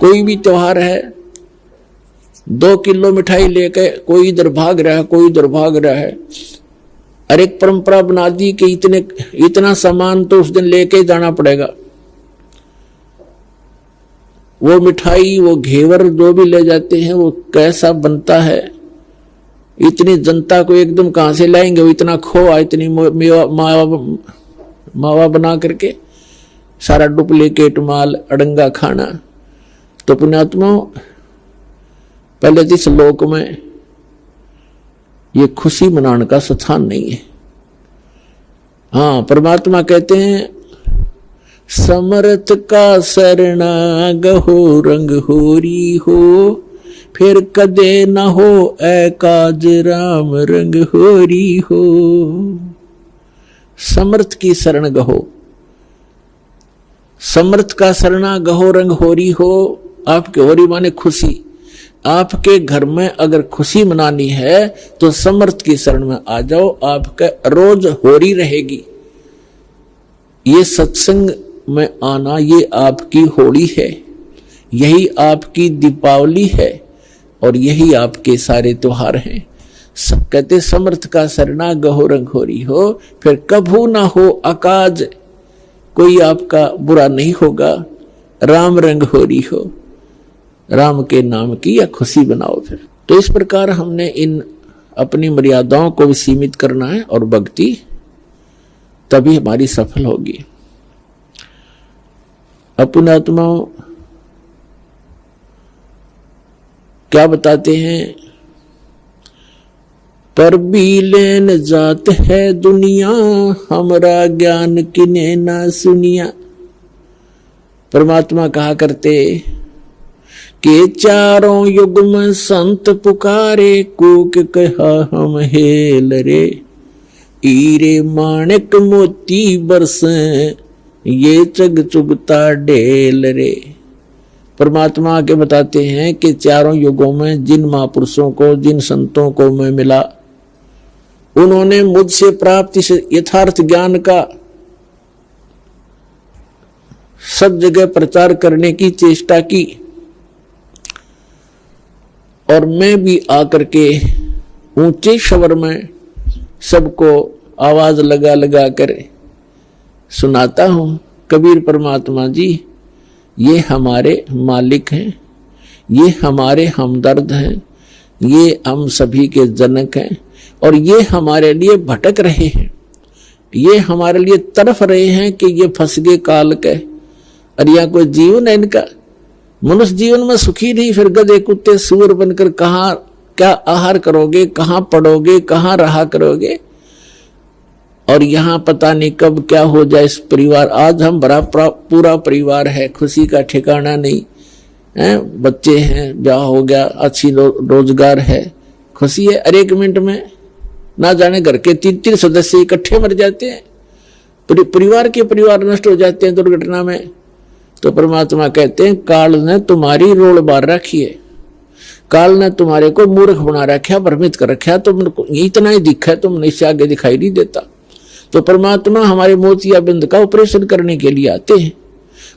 कोई भी त्योहार है, 2 किलो मिठाई लेके कोई इधर भाग रहा है, कोई इधर भाग रहा है। और एक परंपरा बना दी कि इतना सामान तो उस दिन लेके जाना पड़ेगा। वो मिठाई, वो घेवर जो भी ले जाते हैं वो कैसा बनता है, इतनी जनता को एकदम कहां से लाएंगे, वो इतना खोआ, इतनी मावा बना करके सारा डुप्लीकेट माल, अड़ंगा खाना। तो पुण्यात्मा, पहले तो इस लोक में ये खुशी मनाने का स्थान नहीं है। हाँ, परमात्मा कहते हैं समर्थ का शरणा गहो रंग होरी हो, फिर कदे न हो एकाज राम रंग होरी हो। समर्थ की शरण गहो, समर्थ का शरणा गहो रंग होरी हो। आपके होरी माने खुशी। आपके घर में अगर खुशी मनानी है तो समर्थ की शरण में आ जाओ, आपका रोज होरी रहेगी। ये सत्संग में आना, ये आपकी होली है, यही आपकी दीपावली है और यही आपके सारे त्योहार हैं। सब कहते समर्थ का शरणा गहो रंग होरी हो, फिर कभू ना हो अकाज, कोई आपका बुरा नहीं होगा। राम रंग होरी हो, राम के नाम की या खुशी बनाओ। फिर तो इस प्रकार हमने इन अपनी मर्यादाओं को भी सीमित करना है और भक्ति तभी हमारी सफल होगी। अपने आत्माओं क्या बताते हैं, पर भी लेन जात है दुनिया, हमरा ज्ञान किने ना सुनिया। परमात्मा कहा करते कि चारों युग में संत पुकारे, कूक कहा हम हेल रे, हीरे माणिक मोती बरसे, ये चग चुगता ढेल रे। परमात्मा के बताते हैं कि चारों युगों में जिन महापुरुषों को, जिन संतों को मैं मिला, उन्होंने मुझसे प्राप्त इस यथार्थ ज्ञान का सब जगह प्रचार करने की चेष्टा की और मैं भी आकर के ऊंचे स्वर में सबको आवाज लगा लगा कर सुनाता हूं। कबीर परमात्मा जी ये हमारे मालिक हैं, ये हमारे हमदर्द हैं, ये हम सभी के जनक हैं और ये हमारे लिए भटक रहे हैं, ये हमारे लिए तड़फ रहे हैं कि ये फंस गए काल के। और यह कोई जीवन है इनका, मनुष्य जीवन में सुखी नहीं, फिर गधे कुत्ते सूअर बनकर कहाँ क्या आहार करोगे, कहाँ पढ़ोगे, कहाँ रहा करोगे। और यहाँ पता नहीं कब क्या हो जाए इस परिवार। आज हम बड़ा पूरा परिवार है, खुशी का ठिकाना नहीं है, बच्चे हैं, ब्याह हो गया, अच्छी रोजगार है, खुशी है। अरे 1 मिनट में ना जाने घर के 3-3 सदस्य इकट्ठे मर जाते हैं, परिवार के परिवार नष्ट हो जाते हैं दुर्घटना में। तो परमात्मा कहते हैं काल ने तुम्हारी रोल बार रखी है, काल ने तुम्हारे को मूर्ख बना रखा, भ्रमित कर रखा, तुमको इतना ही दिखा है, तुमने इससे आगे दिखाई नहीं देता। तो परमात्मा हमारे मोतियाबिंद का ऑपरेशन करने के लिए आते हैं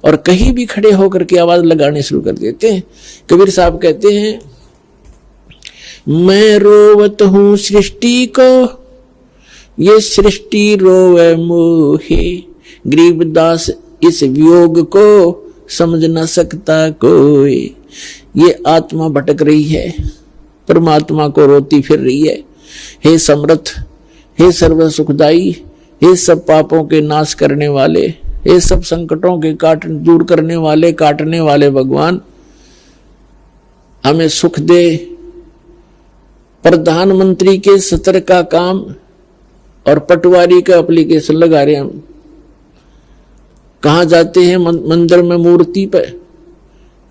और कहीं भी खड़े होकर के आवाज लगाने शुरू कर देते हैं। कबीर साहब कहते हैं मैं रोवत हूं सृष्टि को, ये सृष्टि रोवे मोहे, गरीबदास इस वियोग को समझ न सकता कोई। ये आत्मा भटक रही है, परमात्मा को रोती फिर रही है। हे समर्थ, हे सर्व सुखदाई, हे सब पापों के नाश करने वाले, हे सब संकटों के दूर करने वाले, काटने वाले भगवान, हमें सुख दे। प्रधानमंत्री के सत्र का काम और पटवारी का एप्लीकेशन लगा रहे हम। कहाँ जाते हैं, मंदिर में मूर्ति पे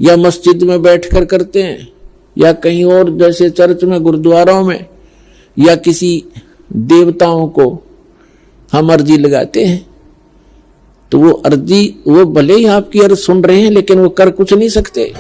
या मस्जिद में बैठकर करते हैं या कहीं और जैसे चर्च में, गुरुद्वारों में, या किसी देवताओं को हम अर्जी लगाते हैं। तो वो अर्जी, वो भले ही आपकी अर्ज सुन रहे हैं लेकिन वो कर कुछ नहीं सकते।